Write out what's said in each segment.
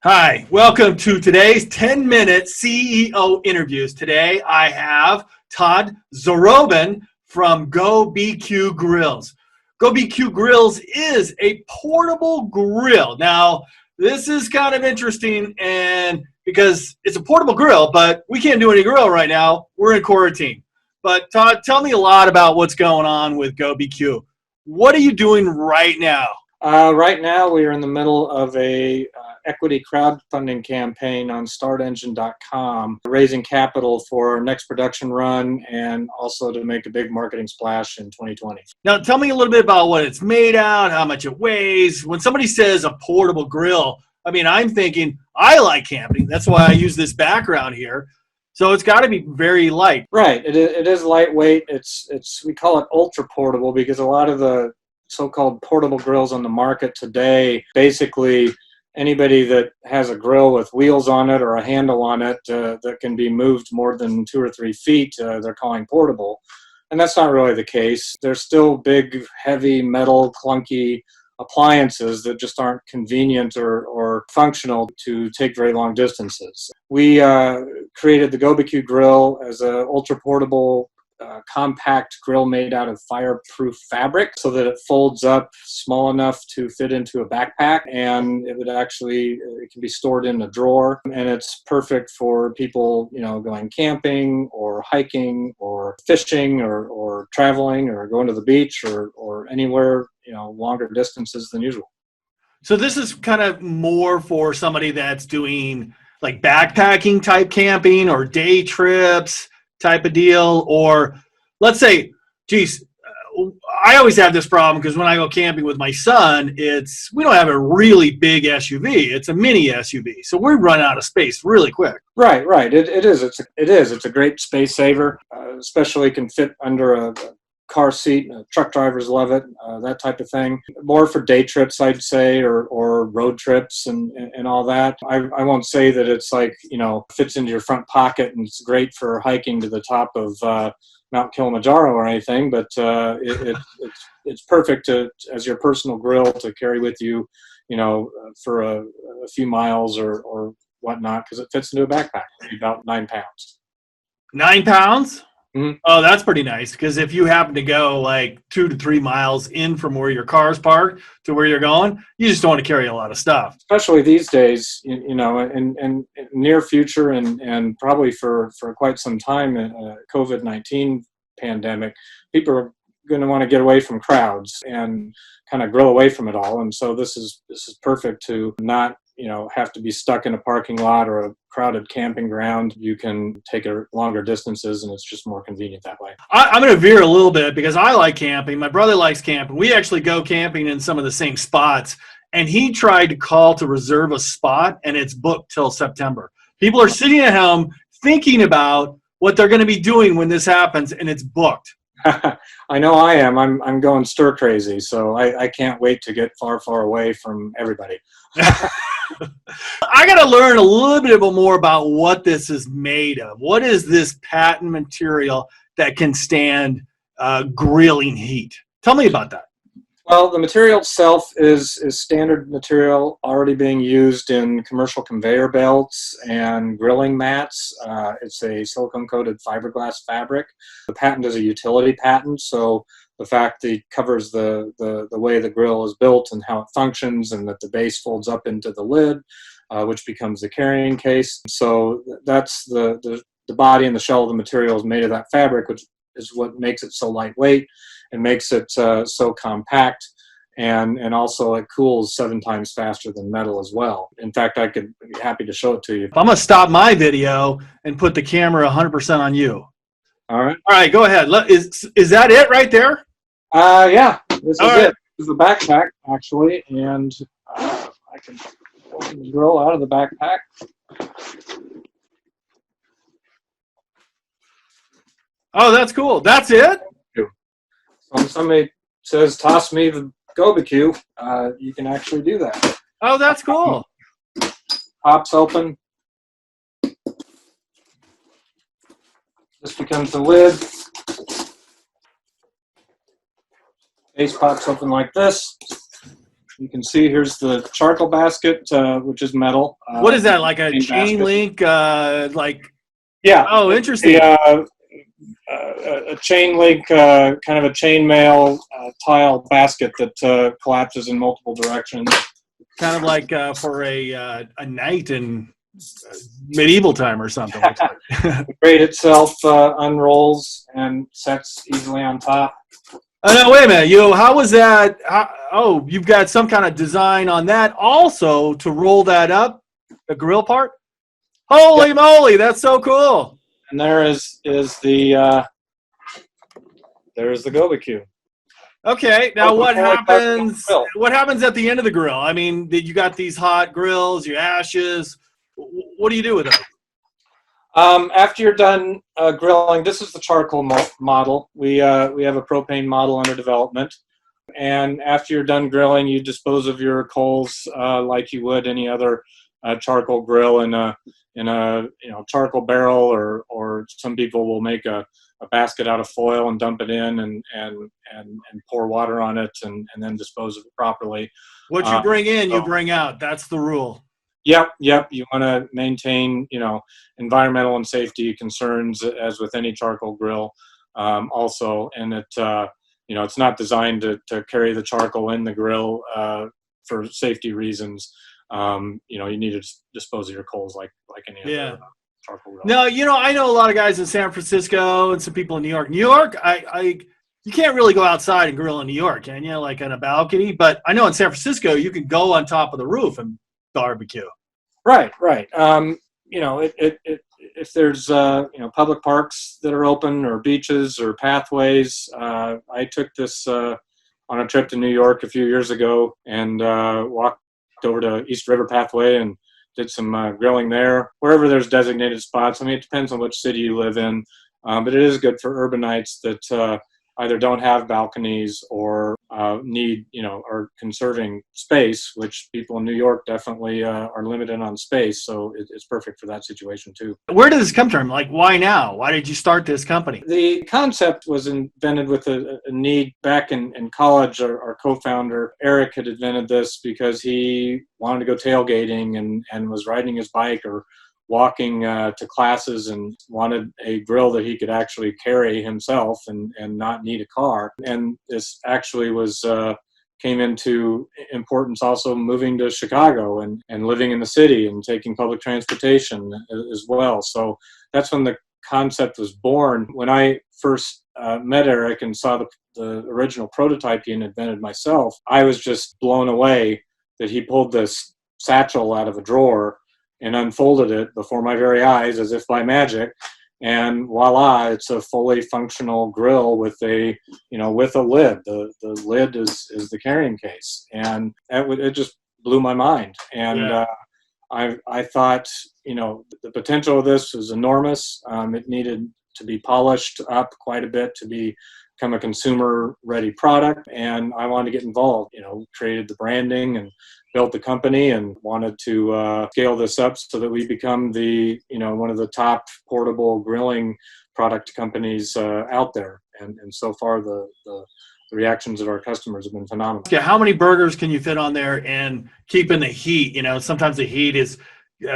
Hi, welcome to today's 10-minute CEO interviews. Today I have Todd Zorobin from GoBQ Grills. GoBQ Grills is a portable grill. Now, this is kind of interesting and because it's a portable grill, but we can't do any grill right now. We're in quarantine. But Todd, tell me a lot about what's going on with GoBQ. What are you doing right now? Right now, we are in the middle of a equity crowdfunding campaign on startengine.com, raising capital for our next production run and also to make a big marketing splash in 2020. Now, tell me a little bit about what it's made out, how much it weighs. When somebody says a portable grill, I mean, I'm thinking I like camping. That's why I use this background here. So it's got to be very light. Right. It is lightweight. We call it ultra portable because a lot of the so-called portable grills on the market today, basically anybody that has a grill with wheels on it or a handle on it that can be moved more than 2 or 3 feet, they're calling portable. And that's not really the case. They're still big, heavy, metal, clunky appliances that just aren't convenient or functional to take very long distances. We created the GoBQ grill as an ultra portable compact grill made out of fireproof fabric so that it folds up small enough to fit into a backpack, and it can be stored in a drawer, and it's perfect for people going camping or hiking or fishing or traveling or going to the beach or anywhere longer distances than usual. So this is kind of more for somebody that's doing like backpacking type camping or day trips type of deal, or let's say, geez, I always have this problem because when I go camping with my son, we don't have a really big SUV. It's a mini SUV. So we run out of space really quick. Right. It is. It's a great space saver, especially can fit under a car seat. Truck drivers love it, that type of thing. More for day trips, I'd say, or road trips and all that. I won't say that it's like, fits into your front pocket and it's great for hiking to the top of Mount Kilimanjaro or anything, but it's perfect as your personal grill to carry with you, for a few miles or whatnot, because it fits into a backpack, about 9 pounds. 9 pounds? Mm-hmm. Oh, that's pretty nice, because if you happen to go like 2 to 3 miles in from where your car's parked to where you're going, you just don't want to carry a lot of stuff. Especially these days, in near future and probably for quite some time, COVID-19 pandemic, people are going to want to get away from crowds and kind of grill away from it all. And so this is perfect to not have to be stuck in a parking lot or a crowded camping ground. You can take it longer distances, and it's just more convenient that way. I'm going to veer a little bit because I like camping. My brother likes camping. We actually go camping in some of the same spots, and he tried to call to reserve a spot, and it's booked till September. People are sitting at home thinking about what they're going to be doing when this happens, and it's booked. I know I am. I'm going stir crazy, so I can't wait to get far, far away from everybody. I got to learn a little bit more about what this is made of. What is this patent material that can stand grilling heat? Tell me about that. Well, the material itself is standard material already being used in commercial conveyor belts and grilling mats. It's a silicone-coated fiberglass fabric. The patent is a utility patent, so the fact that it covers the way the grill is built and how it functions, and that the base folds up into the lid, which becomes the carrying case. So that's the body and the shell of the material is made of that fabric, which is what makes it so lightweight and makes it so compact. And also it cools 7 times faster than metal as well. In fact, I could be happy to show it to you. I'm going to stop my video and put the camera 100% on you. All right. All right, go ahead. Is that it right there? Yeah, this is it. This is the backpack, actually, and I can open the grill out of the backpack. Oh, that's cool. That's it? So when somebody says, toss me the GoBQ, you can actually do that. Oh, that's cool. Pops open. This becomes the lid. Base pops open like this. You can see here's the charcoal basket, which is metal. What is that, like a chain basket. link? Yeah. Oh, interesting. A chain link, kind of a chainmail tile basket that collapses in multiple directions. Kind of like for a knight in medieval time or something like that. The grate itself unrolls and sets easily on top. Oh, no, wait a minute. How was that? You've got some kind of design on that also to roll that up, the grill part? Holy moly, that's so cool. And there's the GoBQ. Okay, now what happens? What happens at the end of the grill? I mean, you got these hot grills, your ashes. What do you do with them? After you're done grilling, this is the charcoal model. We have a propane model under development, and after you're done grilling, you dispose of your coals like you would any other charcoal grill in a charcoal barrel, or some people will make a basket out of foil and dump it in and pour water on it and then dispose of it properly. What you bring in, you bring out. That's the rule. Yep. You want to maintain, environmental and safety concerns as with any charcoal grill. Also, and it's not designed to carry the charcoal in the grill for safety reasons. You need to dispose of your coals like any other charcoal grill. No, I know a lot of guys in San Francisco and some people in New York. New York, you can't really go outside and grill in New York, can you? Like on a balcony. But I know in San Francisco, you can go on top of the roof and barbecue. Right. If there's public parks that are open or beaches or pathways, I took this on a trip to New York a few years ago and walked over to East River Pathway and did some grilling there. Wherever there's designated spots. I mean, it depends on which city you live in, but it is good for urbanites that either don't have balconies or need, are conserving space, which people in New York definitely are limited on space. So it's perfect for that situation too. Where did this come from? Like, why now? Why did you start this company? The concept was invented with a need back in college. Our co-founder, Eric, had invented this because he wanted to go tailgating and was riding his bike or walking to classes and wanted a grill that he could actually carry himself and not need a car. And this actually came into importance also moving to Chicago and living in the city and taking public transportation as well. So that's when the concept was born. When I first met Eric and saw the original prototype he had invented myself, I was just blown away that he pulled this satchel out of a drawer and unfolded it before my very eyes as if by magic, and voila, it's a fully functional grill with a lid. The lid is the carrying case, and it just blew my mind. And I thought, the potential of this was enormous. It needed to be polished up quite a bit to become a consumer-ready product, and I wanted to get involved. Created the branding and built the company and wanted to scale this up so that we become one of the top portable grilling product companies out there. And so far the reactions of our customers have been phenomenal. Okay, how many burgers can you fit on there and keep in the heat? Sometimes the heat is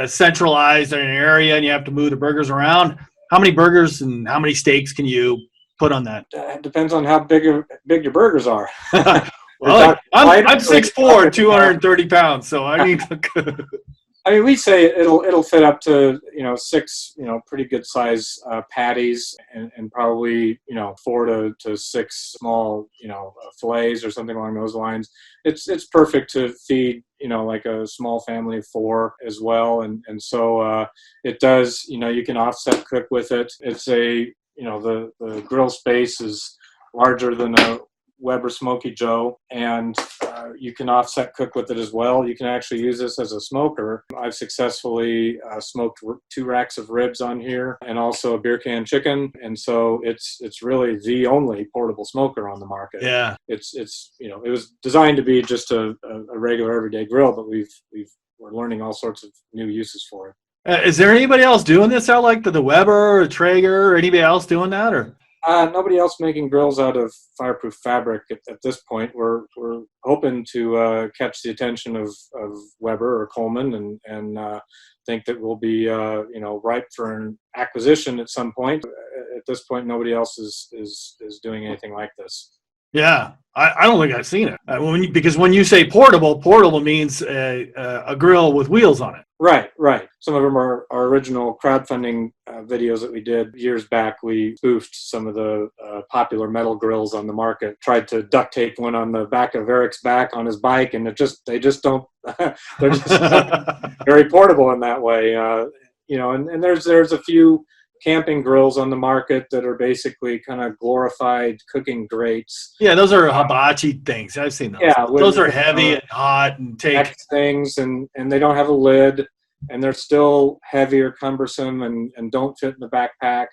centralized in an area and you have to move the burgers around. How many burgers and how many steaks can you put on that? It depends on how big your burgers are. Well, I'm 6'4", 230 pounds, so I need to. I mean, we say it'll fit up to 6 pretty good size patties and probably 4 to 6 small fillets or something along those lines. It's perfect to feed like a small family of 4 as well, and so it does you can offset cook with it. It's the grill space is larger than a Weber Smoky Joe, and you can offset cook with it as well. You can actually use this as a smoker. I've successfully smoked 2 racks of ribs on here and also a beer can chicken, and so it's really the only portable smoker on the market. Yeah, it was designed to be just a regular everyday grill, but we're learning all sorts of new uses for it. Is there anybody else doing this out like the Weber or Traeger or anybody else doing that or? Nobody else making grills out of fireproof fabric at this point. We're hoping to catch the attention of Weber or Coleman, and think that we'll be ripe for an acquisition at some point. At this point, nobody else is doing anything like this. Yeah, I don't think I've seen it. Because when you say portable means a grill with wheels on it. Right. Some of them are our original crowdfunding videos that we did years back. We spoofed some of the popular metal grills on the market, tried to duct tape one on the back of Eric's back on his bike, and they just don't, they're just not very portable in that way. And there's a few camping grills on the market that are basically kind of glorified cooking grates. Yeah, those are hibachi things. I've seen those. Yeah, those are heavy and hot and take things, and they don't have a lid, and they're still heavy or cumbersome and don't fit in the backpack,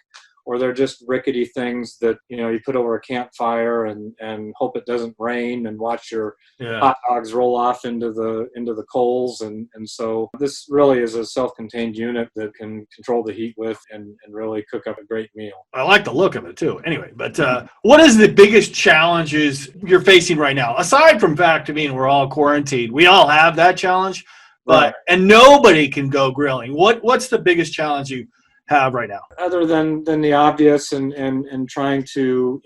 or they're just rickety things that you put over a campfire and hope it doesn't rain and watch your hot dogs roll off into the coals, and so this really is a self-contained unit that can control the heat with and really cook up a great meal. I like the look of it too. Anyway, but what is the biggest challenges you're facing right now, aside from fact being we're all quarantined? We all have that challenge, but and nobody can go grilling. What's the biggest challenge you have right now, other than the obvious, and trying to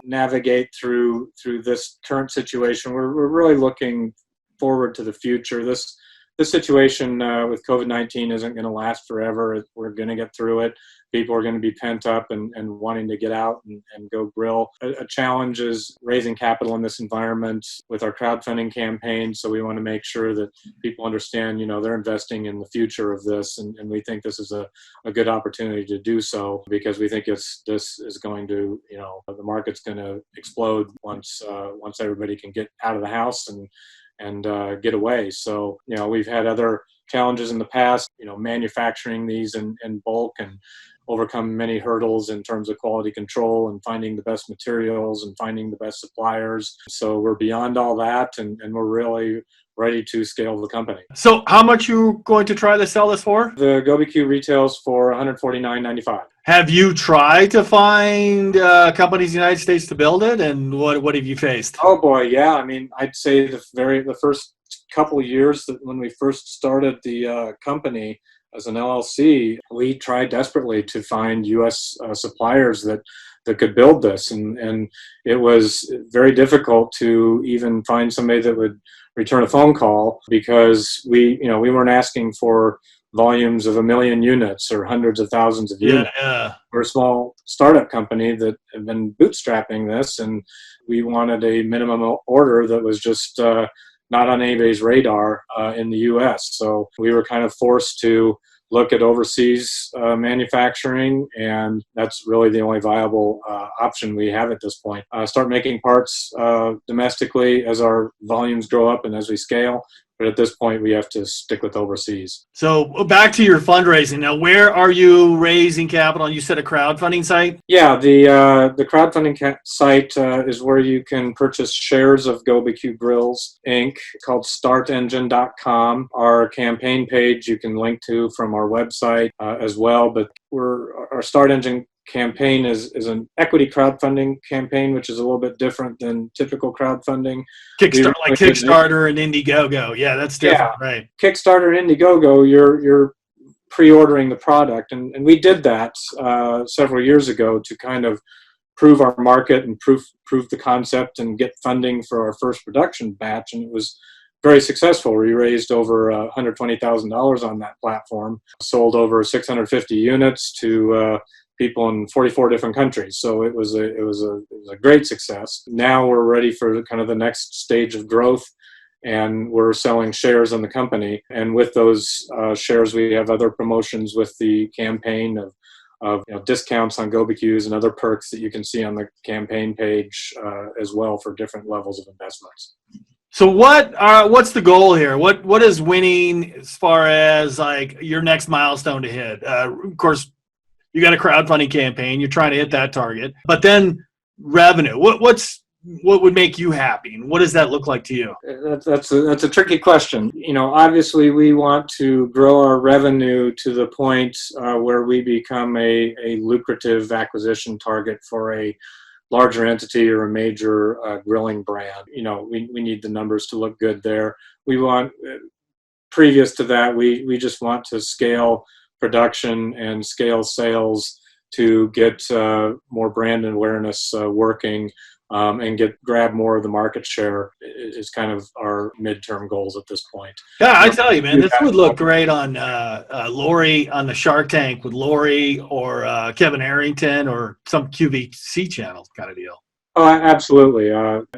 navigate through this current situation? We're really looking forward to the future. This situation with COVID-19 isn't going to last forever. We're going to get through it. People are going to be pent up and wanting to get out and go grill. A challenge is raising capital in this environment with our crowdfunding campaign. So we want to make sure that people understand, they're investing in the future of this. And we think this is a good opportunity to do so, because we think this is going to, the market's going to explode once everybody can get out of the house and get away. So, we've had other challenges in the past, manufacturing these in bulk and overcome many hurdles in terms of quality control and finding the best materials and finding the best suppliers. So we're beyond all that, and we're really ready to scale the company. So how much you going to try to sell this for? The GoBQ retails for $149.95. Have you tried to find companies in the United States to build it, and what have you faced? Oh boy, yeah. I mean, I'd say the first couple of years that when we first started the company as an LLC, we tried desperately to find U.S. suppliers that could build this, and it was very difficult to even find somebody that would return a phone call, because we weren't asking for volumes of 1 million units or hundreds of thousands of units. We're a small startup company that have been bootstrapping this, and we wanted a minimum order that was just not on anybody's radar in the U.S. So we were kind of forced to look at overseas manufacturing, and that's really the only viable option we have at this point. Start making parts domestically as our volumes grow up and as we scale, but at this point we have to stick with overseas. So back to your fundraising. Now, where are you raising capital? You said a crowdfunding site? Yeah, the crowdfunding site is where you can purchase shares of GoBQ Grills Inc. called startengine.com. Our campaign page you can link to from our website as well, but our Start Engine campaign is an equity crowdfunding campaign, which is a little bit different than typical crowdfunding. Kickstarter and Indiegogo. Yeah, that's different, right? Kickstarter and Indiegogo, you're pre-ordering the product, and we did that several years ago to kind of prove our market and prove the concept and get funding for our first production batch, and it was very successful. We raised over $120,000 on that platform, sold over 650 units to people in 44 different countries. So it was a great success. Now we're ready for kind of the next stage of growth, and we're selling shares in the company. And with those shares, we have other promotions with the campaign of discounts on GoBQs and other perks that you can see on the campaign page as well for different levels of investments. So what's the goal here? What is winning as far as like your next milestone to hit? Of course, you got a crowdfunding campaign. You're trying to hit that target, but then revenue. What's what would make you happy? And what does that look like to you? That's a tricky question. Obviously we want to grow our revenue to the point where we become a lucrative acquisition target for a larger entity or a major grilling brand. We need the numbers to look good there. We want, previous to that, we just want to scale production and scale sales to get more brand awareness working, and grab more of the market share is kind of our midterm goals at this point. Yeah, I tell you, man, this would look great on Lori, on the Shark Tank with Lori, or Kevin Harrington, or some QVC channel kind of deal. Oh, absolutely.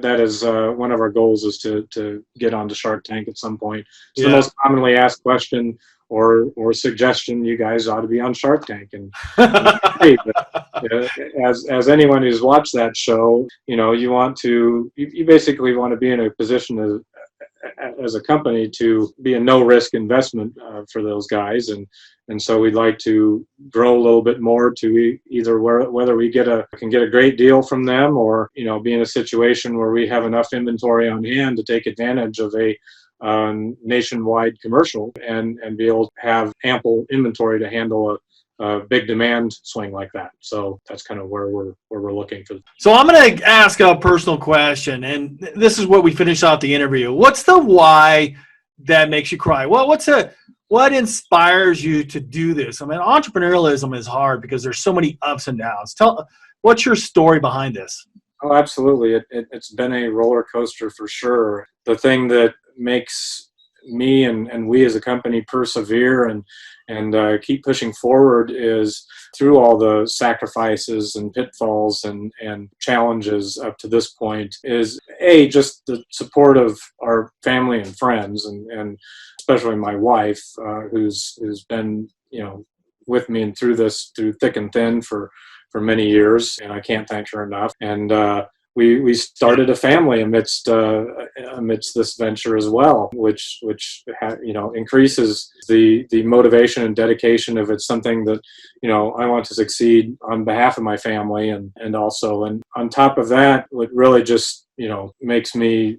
That is one of our goals, is to get onto Shark Tank at some point. It's the most commonly asked question or suggestion. You guys ought to be on Shark Tank. And hey, as anyone who's watched that show, you basically want to be in a position as a company to be a no-risk investment for those guys, and so we'd like to grow a little bit more to either whether we can get a great deal from them, or be in a situation where we have enough inventory on hand to take advantage of a nationwide commercial and be able to have ample inventory to handle a big demand swing like that. So that's kind of where we're looking for. So I'm going to ask a personal question, and this is what we finish off the interview. What's the why that makes you cry? Well, what inspires you to do this? I mean, entrepreneurialism is hard because there's so many ups and downs. What's your story behind this? Oh, absolutely. It's been a roller coaster for sure. The thing that makes me and we as a company persevere and keep pushing forward is through all the sacrifices and pitfalls and challenges up to this point is just the support of our family and friends, and especially my wife, who's been with me and through thick and thin for many years, and I can't thank her enough. And we started a family amidst this venture as well, which increases the motivation and dedication of it's something that I want to succeed on behalf of my family, and on top of that, what really just makes me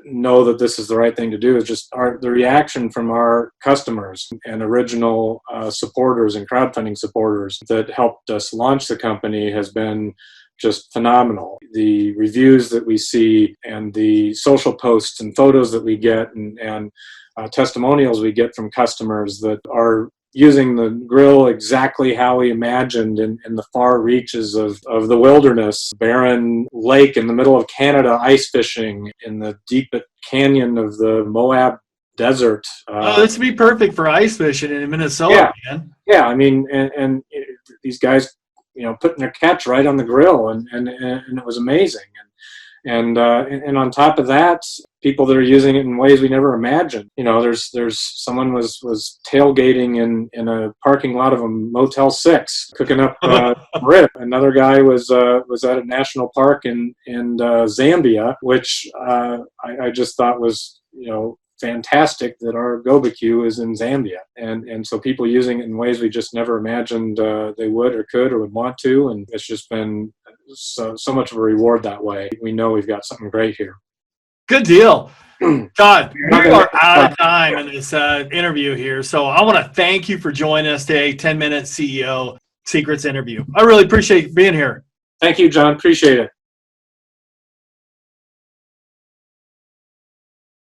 know that this is the right thing to do is just the reaction from our customers and original supporters and crowdfunding supporters that helped us launch the company has been just phenomenal. The reviews that we see and the social posts and photos that we get and testimonials we get from customers that are using the grill exactly how we imagined in the far reaches of the wilderness, barren lake in the middle of Canada, ice fishing in the deep canyon of the Moab desert. This would be perfect for ice fishing in Minnesota, man. Yeah, I mean, and these guys, putting their catch right on the grill, and it was amazing. And on top of that, people that are using it in ways we never imagined. There's someone was tailgating in a parking lot of a Motel 6, cooking up rib. Another guy was at a national park in Zambia, which I just thought was fantastic that our GoBQ is in Zambia, and so people using it in ways we just never imagined they would or could or would want to, and it's just been so much of a reward that way. We know we've got something great here. Good deal. Todd, we are out of time in this interview here, so I want to thank you for joining us today, 10-minute CEO Secrets interview. I really appreciate being here. Thank you, John. Appreciate it.